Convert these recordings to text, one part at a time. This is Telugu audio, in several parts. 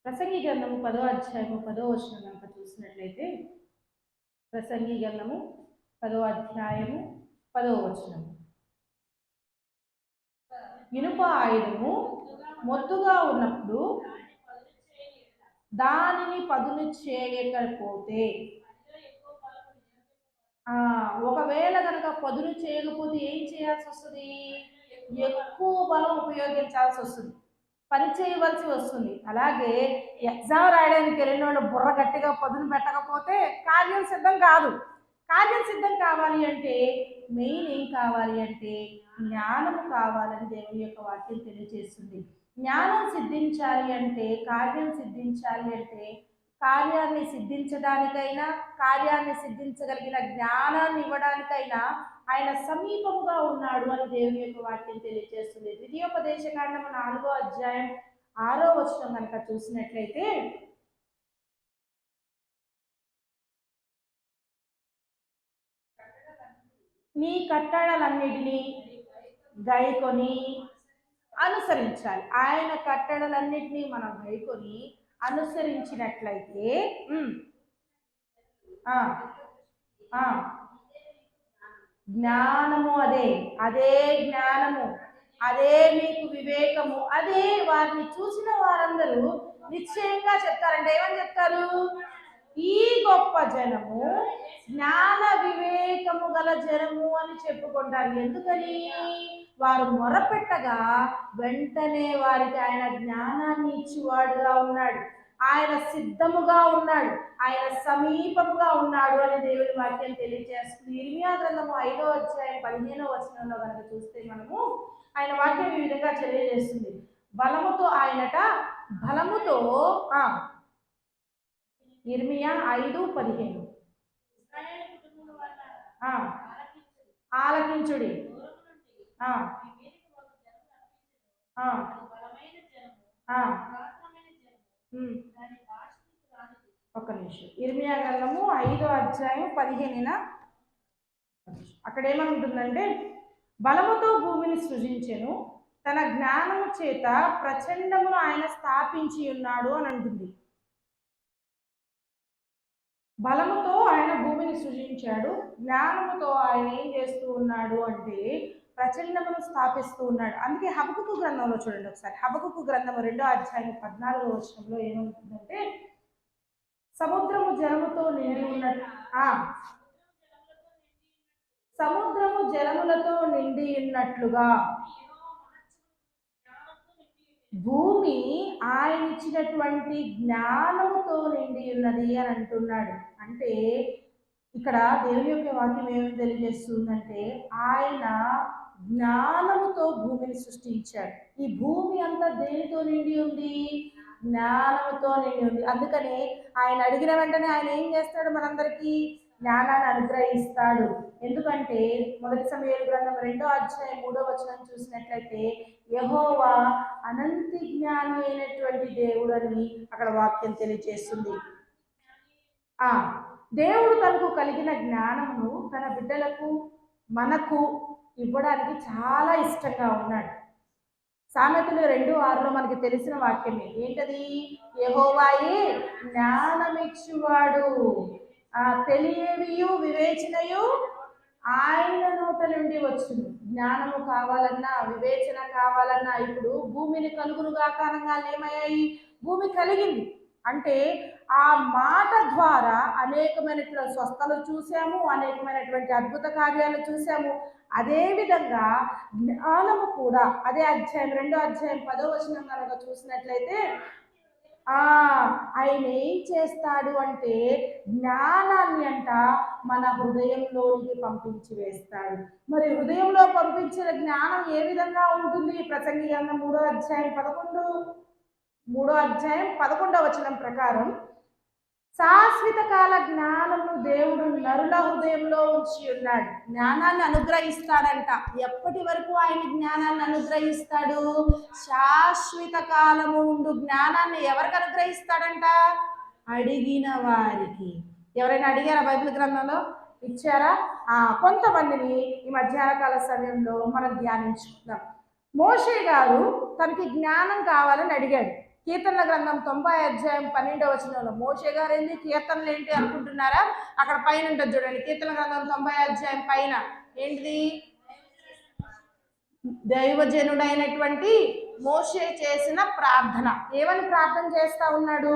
ప్రసంగి గ్రంథము 10వ అధ్యాయము 10వ వచనం కనుక చూసినట్లయితే, ప్రసంగి గ్రంథము 10వ అధ్యాయము 10వ వచనం. ఇనుప ఆయుధము మొద్దుగా ఉన్నప్పుడు దానిని పదును చేయకపోతే, ఒకవేళ కనుక పదును చేయకపోతే ఏం చేయాల్సి వస్తుంది? ఎక్కువ బలం ఉపయోగించాల్సి వస్తుంది, పని చేయవలసి వస్తుంది. అలాగే ఎగ్జామ్ రాయడానికి వెళ్ళిన వాళ్ళు బుర్ర గట్టిగా పదును పెట్టకపోతే కార్యం సిద్ధం కాదు. కార్యం సిద్ధం కావాలి అంటే మెయిన్ ఏం కావాలి అంటే జ్ఞానము కావాలని దేవుని యొక్క వాక్యం తెలియజేస్తుంది. జ్ఞానం సిద్ధించాలి అంటే, కార్యం సిద్ధించాలి అంటే, కార్యాన్ని సిద్ధించడానికైనా, కార్యాన్ని సిద్ధించగలిగిన జ్ఞానాన్ని ఇవ్వడానికైనా ఆయన సమీపముగా ఉన్నాడు అని దేవుని యొక్క వాక్యం తెలియజేస్తుంది. ద్వితీయోపదేశకాండము 4వ అధ్యాయం 6వ వచనం కనుక చూసినట్లయితే, నీ కట్టడలన్నిటినీ గైకొని అనుసరించాలి. ఆయన కట్టడలన్నిటినీ మనం గైకొని అనుసరించినట్లయితే జ్ఞానము అదే జ్ఞానము, అదే మీకు వివేకము, అదే వారిని చూసిన వారందరూ నిశ్చయంగా చెప్తారంటే ఏమని చెప్తారు? ఈ గొప్ప జనము జ్ఞాన వివేకము గల జనము అని చెప్పుకుంటారు. ఎందుకని? వారు మొరపెట్టగా వెంటనే వారికి ఆయన జ్ఞానాన్ని ఇచ్చివాడుగా ఉన్నాడు, ఆయన సిద్ధముగా ఉన్నాడు, ఆయన సమీపముగా ఉన్నాడు అని దేవుని వాక్యం తెలియజేస్తుంది. ఇర్మియా గ్రంథము 5వ అధ్యాయం 15వ వచనంలో కనుక చూస్తే మనము ఆయన వాక్యం ఈ విధంగా తెలియజేస్తుంది. బలముతో ఆయనట బలముతో ఇర్మియా 5:15 ఆలకించుడి. ఒక్క నిమిషం. ఇర్మియా గ్రంథము 5వ అధ్యాయం 15న అక్కడ ఏమంటుందంటే, బలముతో భూమిని సృజించెను, తన జ్ఞానము చేత ప్రచండమును ఆయన స్థాపించి ఉన్నాడు అని అంటుంది. బలముతో ఆయన భూమిని సృజించాడు, జ్ఞానముతో ఆయన ఏం చేస్తూ ఉన్నాడు అంటే ప్రచండమును స్థాపిస్తూ ఉన్నాడు. అందుకే హబకుకు గ్రంథంలో చూడండి ఒకసారి. హబకుకు గ్రంథము 2వ అధ్యాయం 14వ వచనంలో ఏమవుతుందంటే, సముద్రము జలముతో నిండి ఉన్నట్టు సముద్రము జలములతో నిండి ఉన్నట్లుగా భూమి ఆయన ఇచ్చినటువంటి జ్ఞానముతో నిండి ఉన్నది అని అంటున్నాడు. అంటే ఇక్కడ దేవుని యొక్క వాక్యం ఏమి తెలియజేస్తుందంటే, ఆయన జ్ఞానముతో భూమిని సృష్టించాడు. ఈ భూమి అంతా దేనితో నిండి ఉంది? జ్ఞానముతో నిండి ఉంది. అందుకని ఆయన అడిగిన వెంటనే ఆయన ఏం చేస్తాడు? మనందరికీ జ్ఞానాన్ని అనుగ్రహిస్తాడు. ఎందుకంటే 1 సమూయేలు గ్రంథం 2వ అధ్యాయం 3వ వచనం చూసినట్లయితే, యెహోవా అనంతి జ్ఞాని అయినటువంటి దేవుడు అని అక్కడ వాక్యం తెలియజేస్తుంది. దేవుడు తనకు కలిగిన జ్ఞానమును తన బిడ్డలకు, మనకు ఇవ్వడానికి చాలా ఇష్టంగా ఉన్నాడు. సామెతలు 2:6లో మనకి తెలిసిన వాక్యమే. ఏంటది? యెహోవాయే జ్ఞానమిచ్చువాడు, తెలియవియు వివేచనయు ఆయన నోట నుండి వచ్చును. జ్ఞానము కావాలన్నా, వివేచన కావాలన్నా, ఇప్పుడు భూమిని కలుగునుగా కారణంగా ఏమయ్యాయి? భూమి కలిగింది అంటే ఆ మాట ద్వారా అనేకమైనటువంటి స్వస్థలు చూసాము, అనేకమైనటువంటి అద్భుత కార్యాలు చూసాము. అదేవిధంగా జ్ఞానము కూడా అదే అధ్యాయం 2వ అధ్యాయం 10వ వచనం కనుక చూసినట్లయితే, ఆయన ఏం చేస్తాడు అంటే జ్ఞానాన్ని అంట మన హృదయంలోనికి పంపించి వేస్తాడు. మరి హృదయంలో పంపించిన జ్ఞానం ఏ విధంగా ఉంటుంది? ప్రసంగి గ్రంథం 3వ అధ్యాయం 11వ వచనం ప్రకారం, శాశ్వత కాల జ్ఞానము దేవుడు నరుల హృదయంలో ఉంచి ఉన్నాడు. జ్ఞానాన్ని అనుగ్రహిస్తాడంట. ఎప్పటి వరకు ఆయన జ్ఞానాన్ని అనుగ్రహిస్తాడు? శాశ్వత కాలము ఉండు జ్ఞానాన్ని ఎవరికి అనుగ్రహిస్తాడంట? అడిగిన వారికి. ఎవరైనా అడిగారా? బైబిల్ గ్రంథంలో ఇచ్చారా? కొంతమందిని ఈ మధ్యాహ్న కాల సమయంలో మనం ధ్యానించుకుందాం. మోషే గారు తనకి జ్ఞానం కావాలని అడిగాడు. కీర్తనల గ్రంథం 90 అధ్యాయం 12వ వచనంలో మోషే గారు ఏంది కీర్తనలు ఏంటి అనుకుంటున్నారా? అక్కడ పైన ఉంటుంది చూడండి, కీర్తనల గ్రంథం 90 అధ్యాయం పైన ఏంటిది? దైవజనుడైనటువంటి మోషే చేసిన ప్రార్థన. ఏమని ప్రార్థన చేస్తా ఉన్నాడు?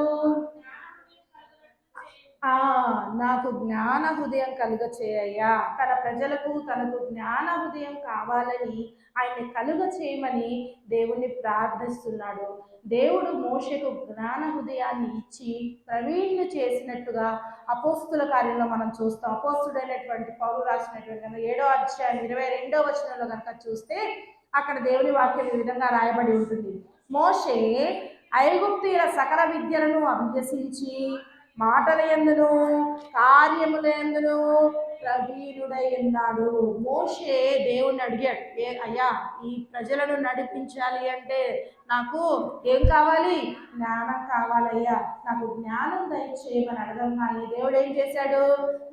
నాకు జ్ఞాన హృదయం కలుగ చేయయ్యా. తన ప్రజలకు తనకు జ్ఞాన హృదయం కావాలని ఆయన కలుగ చేయమని దేవుణ్ణి ప్రార్థిస్తున్నాడు. దేవుడు మోషేకు జ్ఞాన హృదయాన్ని ఇచ్చి ప్రవీణ్ణి చేసినట్టుగా అపోస్తుల కార్యంలో మనం చూస్తాం. అపోస్తుడైనటువంటి పౌలు రాసినటువంటి 7వ అధ్యాయం 22వ వచనంలో కనుక చూస్తే అక్కడ దేవుని వాక్యం ఈ విధంగా రాయబడి ఉంటుంది. మోషే ఐగుప్తీయుల సకల విద్యలను అభ్యసించి మాటల యందును కార్యముల యందును ప్రవీణుడై ఉన్నాడు. మోషే దేవుణ్ణి అడిగాడు, అయ్యా ఈ ప్రజలను నడిపించాలి అంటే నాకు ఏం కావాలి? జ్ఞానం కావాలయ్యా, నాకు జ్ఞానం దయచేయమని అడగంగానే దేవుడు ఏం చేశాడు?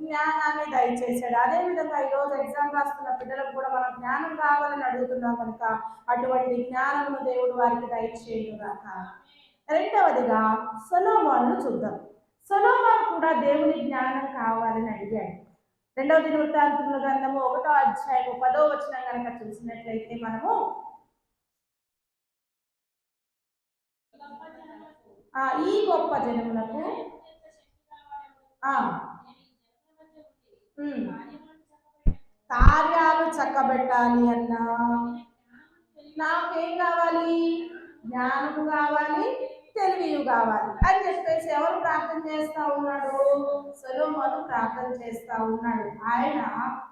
జ్ఞానాన్ని దయచేశాడు. అదేవిధంగా ఈరోజు ఎగ్జామ్ రాస్తున్న పిల్లలకు కూడా మనం జ్ఞానం కావాలని అడుగుతున్నాం కనుక అటువంటి జ్ఞానమును దేవుడు వారికి దయచేయుగాక. రెండవదిగా సొలొమోనును చూద్దాం. సొలొమోను కూడా దేవుని జ్ఞానం కావాలని అడిగాడు. 2వ దినవృత్తాంతముల గ్రంథము 1వ అధ్యాయము 10వ వచనం కనుక చూసినట్లయితే మనము ఈ గొప్ప జనములకు కార్యాలు చక్కబెట్టాలి అన్నా నాకేం కావాలి? జ్ఞానము కావాలి, తెలివి కావాలి అని చెప్పేసి ఎవరు ప్రార్థన చేస్తా ఉన్నాడు? సొలొమోను ప్రార్థన చేస్తా ఉన్నాడు. ఆయన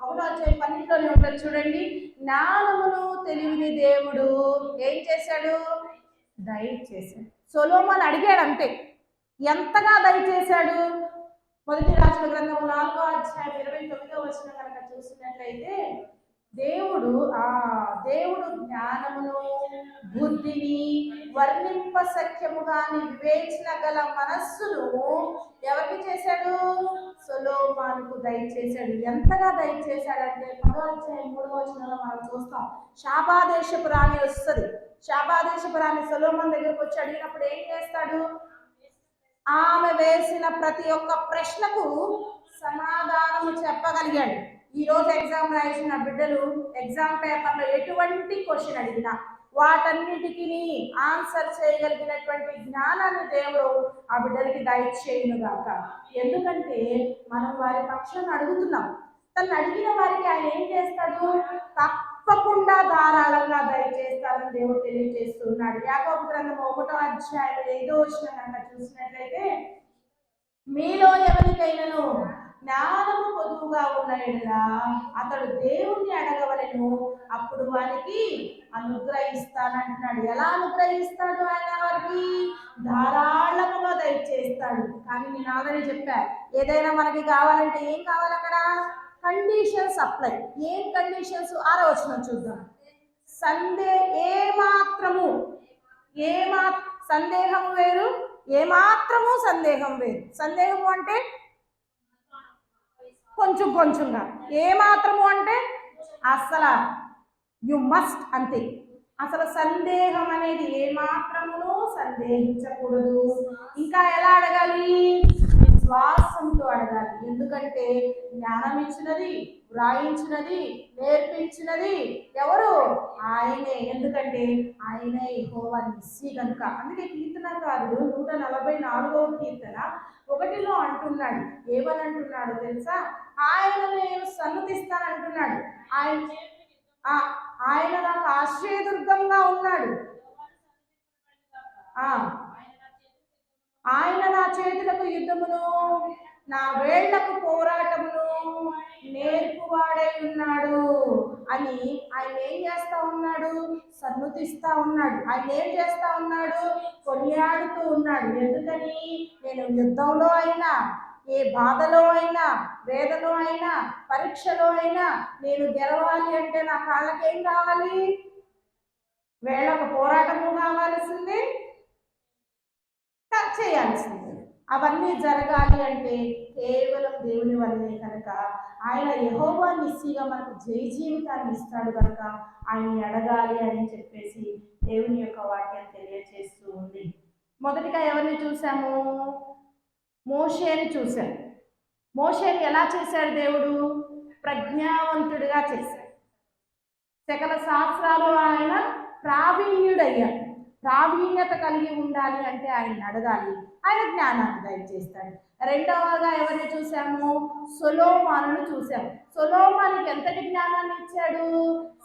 1వ అధ్యాయం 12లోనే ఉంటుంది చూడండి, జ్ఞానమును తెలివిని దేవుడు ఏం చేశాడు? దయచేశాడు. సొలొమోను అడిగాడు అంతే. ఎంతగా దయచేశాడు? మొదటి రాజుల గ్రంథం 4వ అధ్యాయం 29వ వచనం కనుక చూసినట్లయితే దేవుడు జ్ఞానమును బుద్ధిని వర్ణింప సఖ్యముగాని వివేచన గల మనస్సును ఎవరికి చేశాడు? సొలొమోనుకు దయచేశాడు. ఎంతగా దయచేశాడంటే 10వ అధ్యాయం 3వ వచనంలో మనం చూస్తాం, షాబాదేశపు రాణి వస్తుంది. షాబాదేశపు రాణి సొలొమోను దగ్గరకు వచ్చి అడిగినప్పుడు ఏం చేస్తాడు? ఆమె వేసిన ప్రతి ఒక్క ప్రశ్నకు సమాధానము చెప్పగలిగాడు. ఈరోజు ఎగ్జామ్ రాసిన బిడ్డలు ఎగ్జామ్ పేపర్లో ఎటువంటి క్వశ్చన్ అడిగినా వాటన్నిటికీ ఆన్సర్ చేయగలిగినటువంటి జ్ఞానాన్ని దేవుడు ఆ బిడ్డలకి దయచేయునుగాక. ఎందుకంటే మనం వారి పక్షాన్ని అడుగుతున్నాం. తను అడిగిన వారికి ఆయన ఏం చేస్తాడు? తప్పకుండా ధారాళంగా దయచేస్తారని దేవుడు తెలియజేస్తున్నాడు. యాకోబు గ్రంథం 1వ అధ్యాయం 5వ వచనం కనుక చూసినట్లయితే మీలో ఎవరికైనాను జ్ఞానము పొదువుగా ఉన్న ఎడల అతడు దేవుణ్ణి అడగవలెను, అప్పుడు వారికి అనుగ్రహిస్తానంటున్నాడు. ఎలా అనుగ్రహిస్తాడు? ఆయన వారికి ధారాళముగా దయచేస్తాడు. కానీ నేను ఆల్రెడీ చెప్పా, ఏదైనా మనకి కావాలంటే ఏం కావాలి? అక్కడ కండిషన్స్ అప్లై. ఏం కండిషన్స్? 6వ వచనం చూద్దాం. సందేహం వేరు, ఏమాత్రము సందేహం వేరు. సందేహము అంటే కొంచెం కొంచెంగా, ఏమాత్రము అంటే అసలు యు మస్ట్ అంతే. అసలు సందేహం అనేది ఏమాత్రమును సందేహించకూడదు. ఇంకా ఎలా అడగాలి? విశ్వాసంతో అడగాలి. ఎందుకంటే జ్ఞానం ఇచ్చినది, వ్రాయించినది, నేర్పించినది ఎవరు? ఆయనే. ఎందుకంటే ఆయనే యెహోవా నిస్సి కనుక. అందుకే కీర్తనకారుడు 144వ కీర్తన 1లో అంటున్నాడు. ఏమని అంటున్నాడు తెలుసా? ఆయన నేను సన్నుతిస్తానంటున్నాడు. ఆయన నాకు ఆశ్రయదుర్గంగా ఉన్నాడు. ఆయన నా చేతులకు యుద్ధమును నా వేళ్లకు పోరాటమును నేర్పువాడై ఉన్నాడు అని ఆయన ఏం చేస్తా ఉన్నాడు? సన్నుతిస్తా ఉన్నాడు. ఆయన ఏం చేస్తా ఉన్నాడు? కొనియాడుతూ ఉన్నాడు. ఎందుకని? నేను యుద్ధంలో అయినా, ఏ బాధలో అయినా, వేదలో అయినా, పరీక్షలో అయినా నేను గెలవాలి అంటే నా కాళ్ళకేం కావాలి? వేళ్లకు పోరాటము కావాల్సిందే, చేయాల్సిందే. అవన్నీ జరగాలి అంటే కేవలం దేవుని వల్లే కనుక ఆయన యెహోవా నిస్సిగా మనకు జయ జీవితాన్ని ఇస్తాడు కనుక ఆయన్ని అడగాలి అని చెప్పేసి దేవుని యొక్క వాక్యం తెలియజేస్తూ ఉంది. మొదటిగా ఎవరిని చూసాము? మోషేని చూసాం. మోషేని ఎలా చేశాడు దేవుడు? ప్రజ్ఞావంతుడిగా చేశాడు. సకల శాస్త్రాలు ఆయన ప్రావీణ్యుడయ్యాడు. ప్రావీణ్యత కలిగి ఉండాలి అంటే ఆయన అడగాలి, ఆయన జ్ఞానాన్ని దయచేస్తాడు. రెండవగా ఎవరిని చూసాము? సొలొమోనును చూసాము. సొలొమోనుకి ఎంతటి జ్ఞానాన్ని ఇచ్చాడు?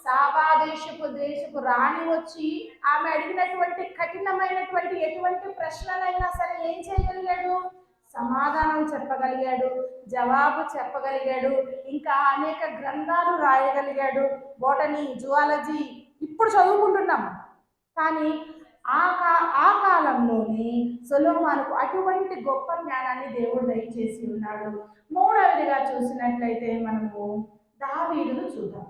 సాబా దేశపు రాణి వచ్చి ఆమె అడిగినటువంటి కఠినమైనటువంటి ఎటువంటి ప్రశ్నలైనా సరే ఏం చేయగలిగాడు? సమాధానం చెప్పగలిగాడు, జవాబు చెప్పగలిగాడు, ఇంకా అనేక గ్రంథాలు రాయగలిగాడు. బోటనీ, జువాలజీ ఇప్పుడు చదువుకుంటున్నాం. కానీ ఆ కాలంలోనే సొలొమోనుకు అటువంటి గొప్ప జ్ఞానాన్ని దేవుడు దయచేసి ఉన్నాడు. మూడవదిగా చూసినట్లయితే మనము దావీదును చూద్దాం.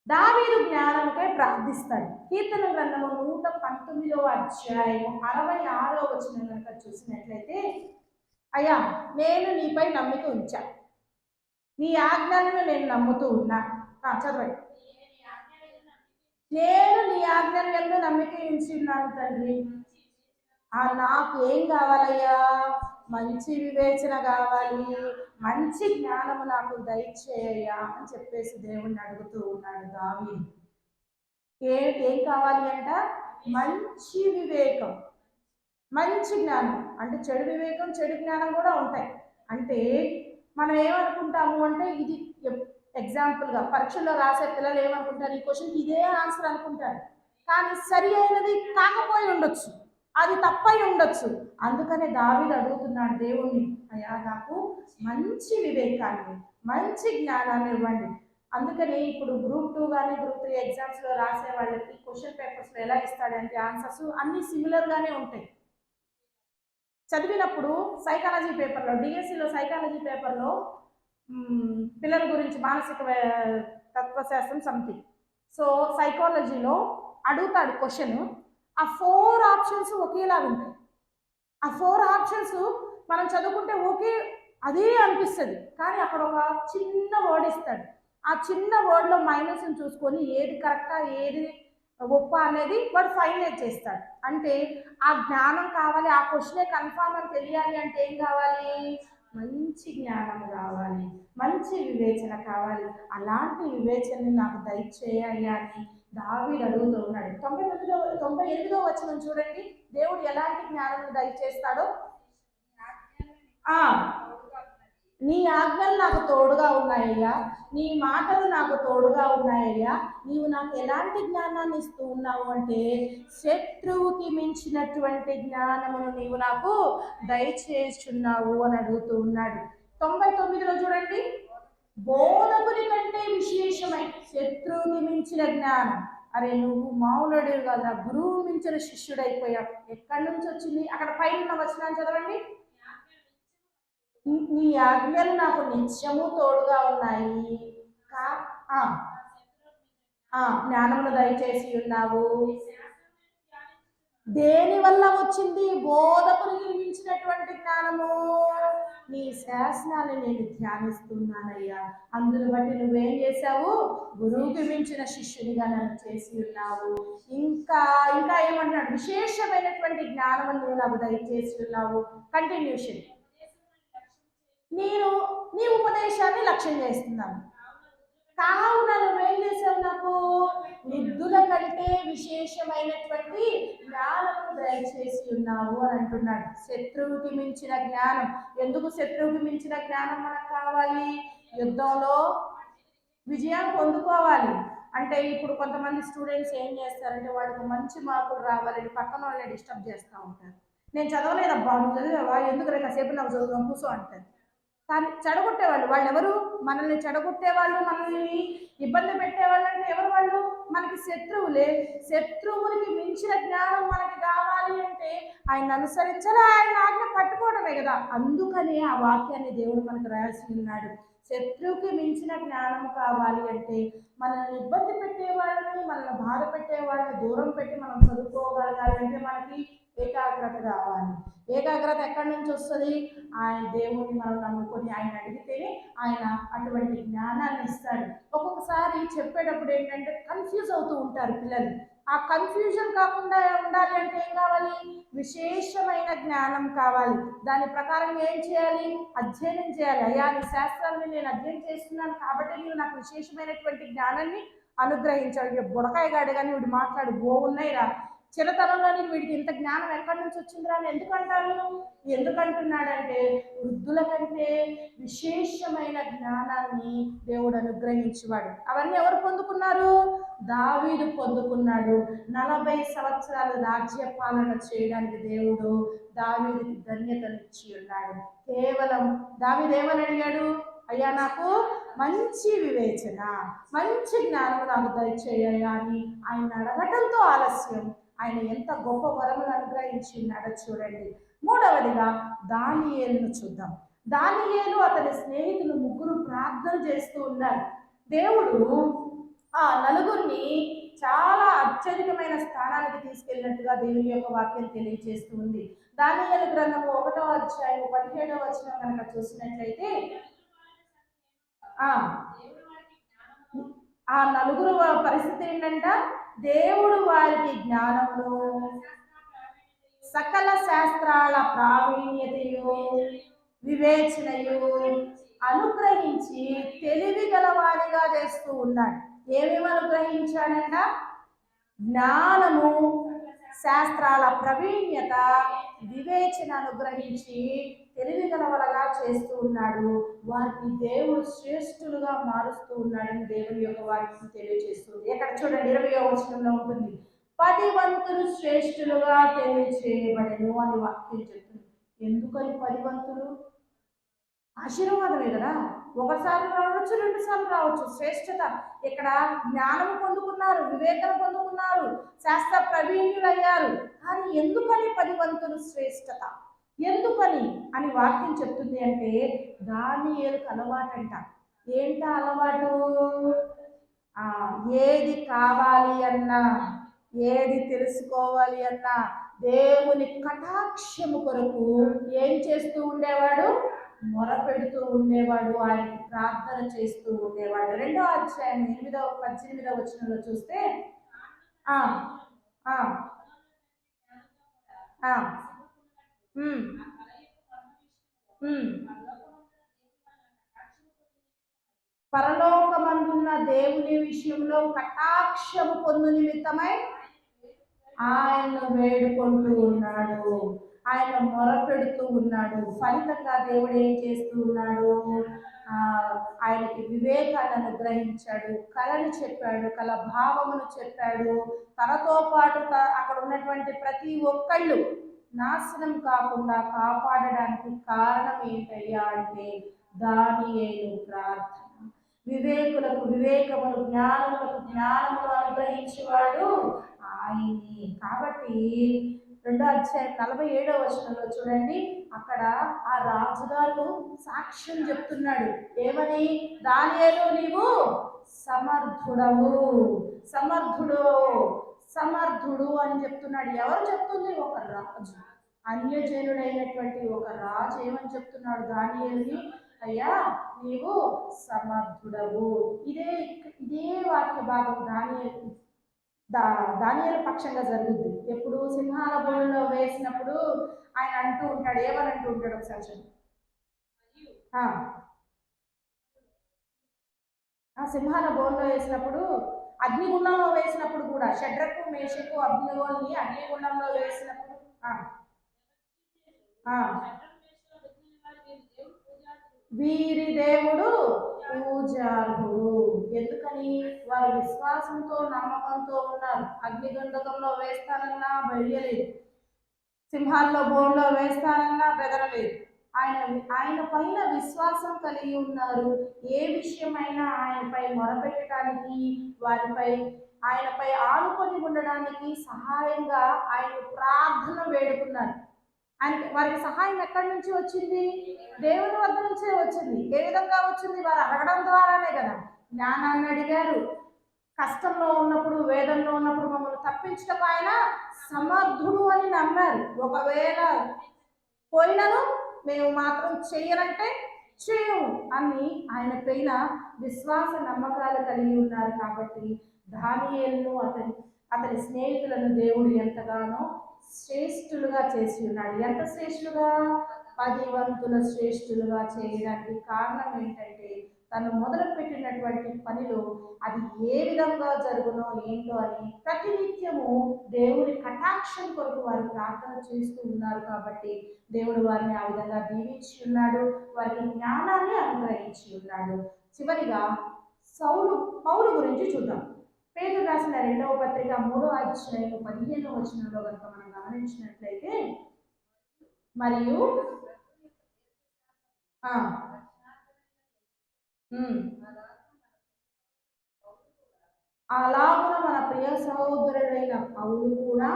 దావీదు జ్ఞానముకై ప్రార్థిస్తాడు. కీర్తన గ్రంథము 119వ అధ్యాయం 66వ వచనం కనుక చూసినట్లయితే, అయ్యా నేను నీపై నమ్మిక ఉంచా, నీ ఆజ్ఞలను నేను నమ్ముతూ ఉన్నా. చదవండి. నేను నీ ఆజ్ఞలను నమ్మిక ఉంచి ఉన్నాను తండ్రి. నాకు ఏం కావాలయ్యా? మంచి వివేచన కావాలి, మంచి జ్ఞానము నాకు దయచేయ్యా అని చెప్పేసి దేవుణ్ణి అడుగుతూ ఉన్నాడు దావీదు. ఏం కావాలి అంట? మంచి వివేకం, మంచి జ్ఞానం. అంటే చెడు వివేకం, చెడు జ్ఞానం కూడా ఉంటాయి. అంటే మనం ఏమనుకుంటాము అంటే, ఇది ఎగ్జాంపుల్గా పరీక్షల్లో రాసే పిల్లలు ఏమనుకుంటారు? ఈ క్వశ్చన్కి ఇదే ఆన్సర్ అనుకుంటారు, కానీ సరి అయినది కాకపోయి ఉండొచ్చు, అది తప్పై ఉండొచ్చు. అందుకనే దావీదు అడుగుతున్నాడు దేవుణ్ణి, అయ్యా నాకు మంచి వివేకాన్ని, మంచి జ్ఞానాన్ని ఇవ్వండి. అందుకని ఇప్పుడు గ్రూప్ 2 కానీ గ్రూప్ 3 ఎగ్జామ్స్లో రాసే వాళ్ళకి క్వశ్చన్ పేపర్స్లో ఎలా ఇస్తాడంటే ఆన్సర్స్ అన్నీ సిమిలర్గానే ఉంటాయి. చదివినప్పుడు సైకాలజీ పేపర్లో, డిఎస్సిలో సైకాలజీ పేపర్లో పిల్లల గురించి మానసిక తత్వశాస్త్రం సంథింగ్, సో సైకాలజీలో అడుగుతాడు క్వశ్చన్. ఆ 4 ఆప్షన్స్ ఒకేలా ఉంటాయి. ఆ 4 ఆప్షన్స్ మనం చదువుకుంటే ఓకే అదే అనిపిస్తుంది, కానీ అక్కడ ఒక చిన్న వర్డ్ ఇస్తాడు. ఆ చిన్న వర్డ్లో మైనస్ని చూసుకొని ఏది కరెక్టా ఏది గొప్ప అనేది వాడు ఫైనలైజ్ చేస్తాడు. అంటే ఆ జ్ఞానం కావాలి, ఆ క్వశ్చనే కన్ఫామ్ అని తెలియాలి అంటే ఏం కావాలి? మంచి జ్ఞానం కావాలి, మంచి వివేచన కావాలి. అలాంటి వివేచనని నాకు దయచేయాలి అని దావీదు అడుగుతూ ఉన్నాడు. 98వ వచనం చూడండి, దేవుడు ఎలాంటి జ్ఞానం దయచేస్తాడో. నీ ఆజ్ఞలు నాకు తోడుగా ఉన్నాయ్యా, నీ మాటలు నాకు తోడుగా ఉన్నాయ్యా, నీవు నాకు ఎలాంటి జ్ఞానాన్ని ఇస్తూ ఉన్నావు అంటే శత్రువుకి మించినటువంటి జ్ఞానమును నీవు నాకు దయచేస్తున్నావు అని అడుగుతూ ఉన్నాడు. 99లో చూడండి, బోధకుని కంటే విశేషమై శత్రువుకి మించిన జ్ఞానం. అరే నువ్వు మామూలుడు కదా, గురువు మించిన శిష్యుడైపోయావు. ఎక్కడి నుంచి వచ్చింది? అక్కడ పైన వచనాన్ని చదవండి. నీ ఆజ్ఞలు నాకు నిత్యము తోడుగా ఉన్నాయి, జ్ఞానమును దయచేసి ఉన్నావు. దేని వల్ల వచ్చింది? బోధకునికి మించినటువంటి జ్ఞానము. నీ శాసనాన్ని నేను ధ్యానిస్తున్నానయ్యా, అందును బట్టి నువ్వేం చేశావు? గురువుకి మించిన శిష్యునిగా నన్ను చేసి ఉన్నావు. ఇంకా ఇంకా ఏమంటున్నాడు? విశేషమైనటువంటి జ్ఞానము నువ్వు నాకు దయచేసి ఉన్నావు. కంటిన్యూషన్. నేను నీ ఉపదేశాన్ని లక్ష్యం చేస్తున్నాను, కావున నువ్వేం చేసావు? నాకు వృద్ధుల కంటే విశేషమైనటువంటి జ్ఞానము దయచేసి ఉన్నావు అని అంటున్నాడు. శత్రువుకి మించిన జ్ఞానం. ఎందుకు శత్రువుకి మించిన జ్ఞానం మనకు కావాలి? యుద్ధంలో విజయం పొందుకోవాలి అంటే. ఇప్పుడు కొంతమంది స్టూడెంట్స్ ఏం చేస్తారంటే, వాళ్ళకి మంచి మార్కులు రావాలని పక్కన వాళ్ళని డిస్టర్బ్ చేస్తూ ఉంటారు. నేను చదవలేదబ్బా, నువ్వు చదివావా, ఎందుకు కాసేపు నాకు చదువుదాం కూర్చో అంటారు. కానీ చెడగొట్టేవాళ్ళు వాళ్ళు ఎవరు? మనల్ని చెడగొట్టేవాళ్ళు, మనల్ని ఇబ్బంది పెట్టేవాళ్ళు అంటే ఎవరు? వాళ్ళు మనకి శత్రువులే. శత్రువులకి మించిన జ్ఞానం మనకి కావాలి అంటే ఆయన అనుసరించాలి, ఆయన ఆజ్ఞ పట్టుకోవడమే కదా. అందుకనే ఆ వాక్యాన్ని దేవుడు మనకు రాసి ఉన్నాడు. శత్రువుకి మించిన జ్ఞానం కావాలి అంటే మనల్ని ఇబ్బంది పెట్టేవాళ్ళని, మనల్ని బాధ పెట్టేవాళ్ళని దూరం పెట్టి మనం చదువుకోగలగాలి అంటే మనకి ఏకాగ్రత కావాలి. ఏకాగ్రత ఎక్కడి నుంచి వస్తుంది? ఆయన దేవుడిని మనం నమ్ముకొని ఆయన అడిగితేనే ఆయన అటువంటి జ్ఞానాన్ని ఇస్తాడు. ఒక్కొక్కసారి చెప్పేటప్పుడు ఏంటంటే కన్ఫ్యూజ్ అవుతూ ఉంటారు పిల్లలు. ఆ కన్ఫ్యూజన్ కాకుండా ఉండాలి అంటే ఏం కావాలి? విశేషమైన జ్ఞానం కావాలి. దాని ప్రకారం ఏం చేయాలి? అధ్యయనం చేయాలి. అయ్యా నీ శాస్త్రాన్ని నేను అధ్యయనం చేస్తున్నాను కాబట్టి నీవు నాకు విశేషమైనటువంటి జ్ఞానాన్ని అనుగ్రహించాడు. బుడకాయ గాడు కానీ వీడు మాట్లాడు బాగున్నాయిరా, చిన్నతనంలోని వీడికి ఇంత జ్ఞానం ఎక్కడి నుంచి వచ్చిందిరా అని ఎందుకంటారు? ఎందుకంటున్నాడంటే వృద్ధుల కంటే విశేషమైన జ్ఞానాన్ని దేవుడు అనుగ్రహించేవాడు. అవన్నీ ఎవరు పొందుకున్నారు? దావీదు పొందుకున్నాడు. 40 సంవత్సరాలు రాజ్య పాలన చేయడానికి దేవుడు దావీదుకి ధన్యతనిచ్చి ఉన్నాడు. కేవలం దావీదు ఏమని అడిగాడు? అయ్యా నాకు మంచి వివేచన, మంచి జ్ఞానం నాకు దయచేయ్యా అని ఆయన అడగటంతో ఆలస్యం ఆయన ఎంత గొప్ప వరములు అనుగ్రహించి ఉన్నాడో చూడండి. మూడవదిగా దానియేలును చూద్దాం. దానియేలు అతని స్నేహితులు ముగ్గురు ప్రార్థన చేస్తూ ఉన్నారు. దేవుడు ఆ నలుగురిని చాలా అత్యధికమైన స్థానానికి తీసుకెళ్ళినట్టుగా దేవుని యొక్క వాక్యం తెలియజేస్తూ ఉంది. దానియేలు గ్రంథము 1వ అధ్యాయం 17వ వచనం కనుక చూసినట్లయితే ఆ నలుగురు పరిస్థితి ఏంటంట? దేవుడు వారికి జ్ఞానమును, సకల శాస్త్రాల ప్రావీణ్యతయు, వివేచనయు అనుగ్రహించి తెలివి గలవారిగా చేస్తూ ఉన్నాడు. ఏమేమి అనుగ్రహించాడంట? జ్ఞానము, శాస్త్రాల ప్రవీణ్యత, వివేచన అనుగ్రహించి తెలివి గలవలగా చేస్తూ ఉన్నాడు. వారిని దేవుడు శ్రేష్ఠులుగా మారుస్తూ ఉన్నాడని దేవుని యొక్క వాక్యం తెలియజేస్తుంది. ఎక్కడ చూడండి 20వ వచనంలో ఉంటుంది, 10 వంతులు శ్రేష్ఠులుగా తెలియచేయబడెను అని వాక్యం చెప్తుంది. ఎందుకని 10 వంతులు? ఆశీర్వాదమే కదా. ఒకసారి రావచ్చు, 2 సార్లు రావచ్చు. శ్రేష్ఠత ఇక్కడ జ్ఞానం పొందుకున్నారు, వివేకం పొందుకున్నారు, శాస్త్ర ప్రవీణులయ్యారు. కానీ ఎందుకని 10 వంతులు శ్రేష్ఠత? ఎందుకని అని వాక్యం చెప్తుంది అంటే దానియేలుకు అలవాటంట. ఏంట అలవాటు? ఏది కావాలి అన్నా, ఏది తెలుసుకోవాలి అన్నా దేవుని కటాక్షము కొరకు ఏం చేస్తూ ఉండేవాడు? మొరపెడుతూ ఉండేవాడు, ఆయనకి ప్రార్థన చేస్తూ ఉండేవాడు. 2వ అధ్యాయం 8వ 18వ వచనంలో చూస్తే పరలోకమందున్న దేవుని విషయంలో కటాక్షము పొందు నిమిత్తమై ఆయన్ను వేడుకుంటూ ఉన్నాడు, ఆయన మొరపెడుతూ ఉన్నాడు. ఫలితంగా దేవుడు ఏం చేస్తూ ఉన్నాడు? ఆయనకి వివేకాన్ని అనుగ్రహించాడు, కళను చెప్పాడు, కళ భావమును చెప్పాడు. తనతో పాటు అక్కడ ఉన్నటువంటి ప్రతి ఒక్కళ్ళు నాశనం కాకుండా కాపాడడానికి కారణం ఏంటయ్యా అంటే దానియేలు ప్రార్థన. వివేకులకు వివేకమును, జ్ఞానులకు జ్ఞానమును అనుగ్రహించేవాడు ఆయనే. కాబట్టి 2వ అధ్యాయం 47వ వచనంలో చూడండి, అక్కడ ఆ రాజుగారు సాక్ష్యం చెప్తున్నాడు. ఏమని? దానియేలు నీవు సమర్థుడవు, సమర్థుడు అని చెప్తున్నాడు. ఎవరు చెప్తుంది? ఒక రాజు, అన్యజనుడైనటువంటి ఒక రాజు ఏమని చెప్తున్నాడు దానియేలుని? అయ్యా నీవు సమర్థుడవు. ఇదే వాక్య భాగం దానియేలు పక్షంగా జరుగుద్ది. ఎప్పుడు? సింహాల బోనులో వేసినప్పుడు ఆయన అంటూ ఉంటాడు. ఏమని అంటూ ఉంటాడు? ఒకసారి సింహాల బోన్లో వేసినప్పుడు, అగ్నిగుండంలో వేసినప్పుడు కూడా షడ్రకు మేషకు అగ్నిగోల్ని అగ్నిగుండంలో వేసినప్పుడు వీరి దేవుడు పూజార్హుడు. ఎందుకని? వారు విశ్వాసంతో నమ్మకంతో ఉన్నారు. అగ్నిగంధకంలో వేస్తానన్నా బయలులేదు, సింహాల్లో బోన్లో వేస్తానన్నా బెదరలేదు. ఆయన పైన విశ్వాసం కలిగి ఉన్నారు. ఏ విషయమైనా ఆయనపై మొరపెట్టడానికి, ఆయనపై ఆనుకొని ఉండడానికి సహాయంగా ఆయన ప్రార్థన వేడుకున్నారు. వారికి సహాయం ఎక్కడి నుంచి వచ్చింది? దేవుని వద్ద నుంచే వచ్చింది. ఏ విధంగా వచ్చింది? వారు అడగడం ద్వారానే కదా. జ్ఞానాన్ని అడిగారు. కష్టంలో ఉన్నప్పుడు, వేదంలో ఉన్నప్పుడు మమ్మల్ని తప్పించటకు ఆయన సమర్థుడు అని నమ్మారు. ఒకవేళ పోయినను మేము మాత్రం చెయ్యనంటే చేయము అని ఆయన పైన విశ్వాస నమ్మకాలు కలిగి ఉన్నారు. కాబట్టి దానియేలును అతని స్నేహితులను దేవుడు ఎంతగానో శ్రేష్ఠులుగా చేసి ఉన్నాడు. ఎంత శ్రేష్ఠులుగా? 10 వంతుల శ్రేష్ఠులుగా చేయడానికి కారణం ఏంటంటే తను మొదలుపెట్టినటువంటి పనిలో అది ఏ విధంగా జరుగునో ఏంటో అని ప్రతినిత్యము దేవుని కటాక్షం కొరకు వారు ప్రార్థన చేస్తూ ఉన్నారు. కాబట్టి దేవుడు వారిని ఆ విధంగా దీవించి ఉన్నాడు, వారికి జ్ఞానాన్ని అనుగ్రహించి ఉన్నాడు. చివరిగా పౌలు గురించి చూద్దాం. పేతురు రాసిన 2వ పత్రిక 3వ అధ్యాయం 15వ వచనంలో కనుక మనం గమనించినట్లయితే, మరియు అలాగున మన ప్రియ సహోదరుడైన పౌలు కూడా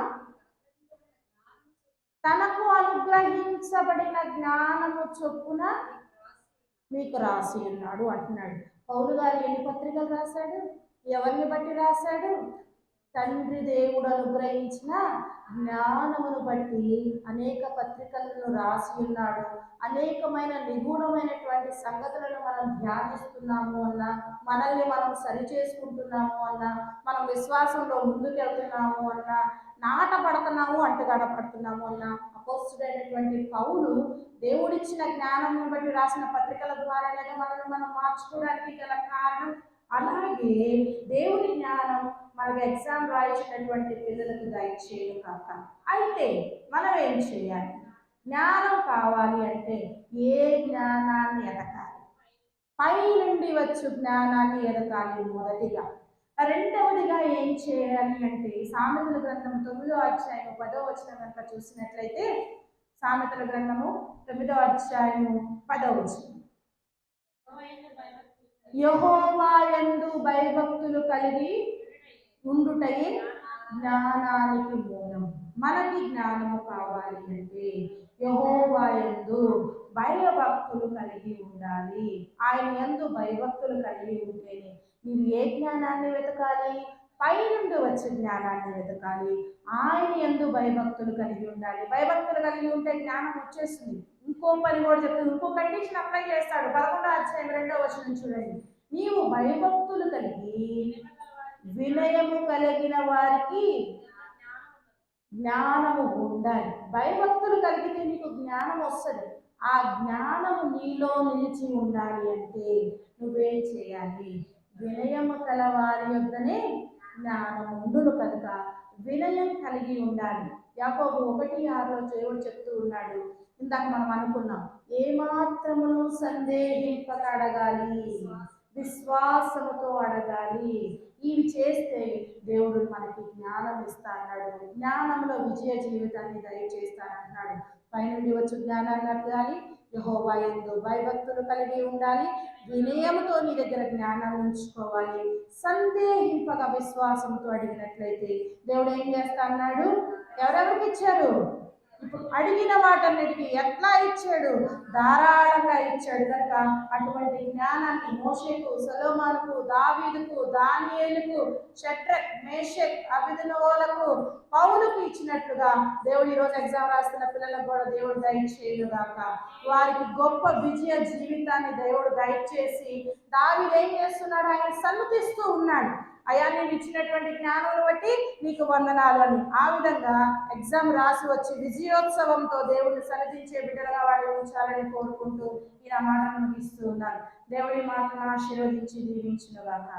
తనకు అనుగ్రహించబడిన జ్ఞానము చొప్పున మీకు రాసి ఉన్నాడు అంటున్నాడు. పౌలు గారు ఎన్ని పత్రికలు రాశాడు? ఎవరిని బట్టి రాశాడు? తండ్రి దేవుడు అనుగ్రహించిన జ్ఞానమును బట్టి అనేక పత్రికలను రాసి ఉన్నాడు. అనేకమైన నిగూఢమైనటువంటి సంగతులను మనం ధ్యానిస్తున్నాము అన్నా, మనల్ని మనం సరి చేసుకుంటున్నాము అన్నా, మనం విశ్వాసంలో ముందుకెళ్తున్నాము అన్నా, నాటపడుతున్నాము అంటుగడపడుతున్నాము అన్నా, అపోస్తుడైనటువంటి పౌలు దేవుడిచ్చిన జ్ఞానం బట్టి రాసిన పత్రికల ద్వారానే మనల్ని మనం మార్చుకోవడానికి గల కారణం. అలాగే దేవుని జ్ఞానం మనకి ఎగ్జామ్ రాయించినటువంటి పిల్లలకు దయచేయను కాక. అయితే మనం ఏం చేయాలి? జ్ఞానం కావాలి అంటే ఏ జ్ఞానాన్ని ఎదగాలి? పై నుండి వచ్చు జ్ఞానాన్ని ఎదగాలి మొదటిగా. రెండవదిగా ఏం చేయాలి అంటే సామెతల గ్రంథం 9వ అధ్యాయం 10వ వచనం కనుక చూసినట్లయితే, సామెతల గ్రంథము 9వ అధ్యాయం 10వ వచనం, యెహోవా యందు భయభక్తులు కలిగి ఉండుటయే జ్ఞానానికి మూలం. మనకి జ్ఞానము కావాలి అంటే యెహోవా యందు భయభక్తులు కలిగి ఉండాలి. ఆయన యందు భయభక్తులు కలిగి ఉంటేనే నీవు ఏ జ్ఞానాన్ని వెతకాలి? పై నుండి వచ్చే జ్ఞానాన్ని వెతకాలి. ఆయన యందు భయభక్తులు కలిగి ఉండాలి. భయభక్తులు కలిగి ఉంటే జ్ఞానం వచ్చేస్తుంది. ఇంకో పని కూడా చెప్తుంది, ఇంకో కండిషన్ అప్లై చేస్తాడు. 11వ అధ్యాయం 2వ వచనం చూడండి, నీవు భయభక్తులు కలిగి వినయము కలిగిన వారికి జ్ఞానము ఉండాలి. భయభక్తులు కలిగితే నీకు జ్ఞానం వస్తుంది. ఆ జ్ఞానము నీలో నిలిచి ఉండాలి అంటే నువ్వేం చేయాలి? వినయము కల వారి యొద్దనే జ్ఞానం ఉండును కనుక వినయం కలిగి ఉండాలి. యాకోబు 1:6లో దేవుడు చెప్తూ ఉన్నాడు, ఇందాక మనం అనుకున్నాం, ఏమాత్రమును సందేహింపక అడగాలి, విశ్వాసముతో అడగాలి. ఇవి చేస్తే దేవుడు మనకి జ్ఞానం ఇస్తా అన్నాడు. జ్ఞానంలో విజయ జీవితాన్ని దయచేస్తానన్నాడు. పైనుండి వచ్చి జ్ఞానాన్ని అడగాలి, యెహోవా యందు భయభక్తులు కలిగి ఉండాలి, వినయముతో నీ దగ్గర జ్ఞానాన్ని ఉంచుకోవాలి. సందేహింపగా విశ్వాసంతో అడిగినట్లయితే దేవుడు ఏం చేస్తా అన్నాడు? ఎవరెవరికి ఇచ్చారు? ఇప్పుడు అడిగిన వాటన్నిటికీ ఎట్లా ఇచ్చాడు? ధారాళంగా ఇచ్చాడు. కనుక అటువంటి జ్ఞానాన్ని మోషేకు, సొలొమోనుకు, దావీదుకు, దానియేలుకు, షడ్రక్, మేషక్, అబేద్నెగోలకు, పౌలుకు ఇచ్చినట్లుగా దేవుడు ఈరోజు ఎగ్జామ్ రాస్తున్న పిల్లలకు కూడా దేవుడు దయచేయుగాక. వారికి గొప్ప విజయ జీవితాన్ని దేవుడు దయచేసి, దావీదు ఏం చేస్తున్నాడు? ఆయన సన్నుతిస్తూ ఉన్నాడు, అయ్యా నేను ఇచ్చినటువంటి జ్ఞానాన్ని బట్టి నీకు వందనాలు అని. ఆ విధంగా ఎగ్జామ్ రాసి వచ్చి విజయోత్సవంతో దేవుడిని సన్నిధించే బిడ్డలుగా వాళ్ళు ఉంచాలని కోరుకుంటూ ఈ మాటను ముగిస్తూ ఉన్నాను. దేవుడి మాటను ఆశీర్వదించి దీవించునుగాక.